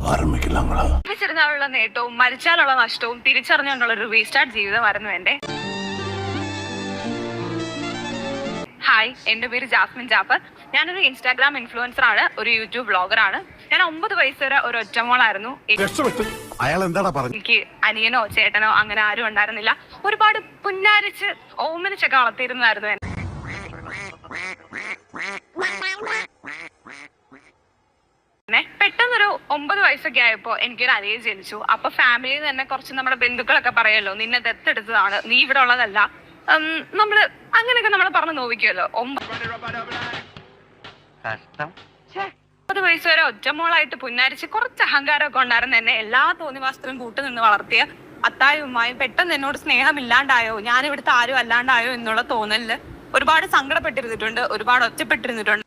ജീവിച്ചിരുന്നാലുള്ള നേട്ടവും മരിച്ചാലുള്ള നഷ്ടവും തിരിച്ചറിഞ്ഞുകൊണ്ടുള്ള ഒരു റീസ്റ്റാർട്ട് ജീവിതമായിരുന്നു എന്റെ. ഹായ്, എന്റെ പേര് ജാസ്മിൻ ജാഫർ. ഞാനൊരു ഇൻസ്റ്റാഗ്രാം ഇൻഫ്ലുവൻസർ ആണ്, ഒരു യൂട്യൂബ് ബ്ലോഗർ ആണ്. ഞാൻ 9 വയസ്സ് വരെ ഒരു ഒറ്റമോളായിരുന്നു. എനിക്ക് അനിയനോ ചേട്ടനോ അങ്ങനെ ആരും ഉണ്ടായിരുന്നില്ല. ഒരുപാട് പുന്നാരിച്ച് ഓമനിച്ചൊക്കെ വളർത്തിയിരുന്നതായിരുന്നു എന്നെ. പെട്ടെന്നൊരു 9 വയസ്സൊക്കെ ആയപ്പോ എനിക്കൊരു അനിയൻ ജനിച്ചു. അപ്പൊ ഫാമിലിയിൽ തന്നെ കുറച്ച് നമ്മുടെ ബന്ധുക്കളൊക്കെ പറയല്ലോ, നിന്നെ ദത്തെടുത്തതാണ്, നീ ഇവിടെ ഉള്ളതല്ല, നമ്മള് അങ്ങനെയൊക്കെ നമ്മളെ പറഞ്ഞു നോവിക്കുമല്ലോ. 9 വയസ്സ് വരെ ഒറ്റമോളായിട്ട് പുന്നാരിച്ച് കുറച്ച് അഹങ്കാരമൊക്കെ ഉണ്ടായിരുന്നു എന്നെ. എല്ലാ തോന്നിവാസത്തിലും കൂട്ടുനിന്ന് വളർത്തിയ അത്തായും ഉമ്മായും പെട്ടെന്ന് എന്നോട് സ്നേഹമില്ലാണ്ടായോ, ഞാൻ ഇവിടുത്തെ ആരും അല്ലാണ്ടായോ എന്നുള്ള തോന്നലില് ഒരുപാട് സങ്കടപ്പെട്ടിരുന്നിട്ടുണ്ട്, ഒരുപാട് ഒറ്റപ്പെട്ടിരുന്നിട്ടുണ്ട്.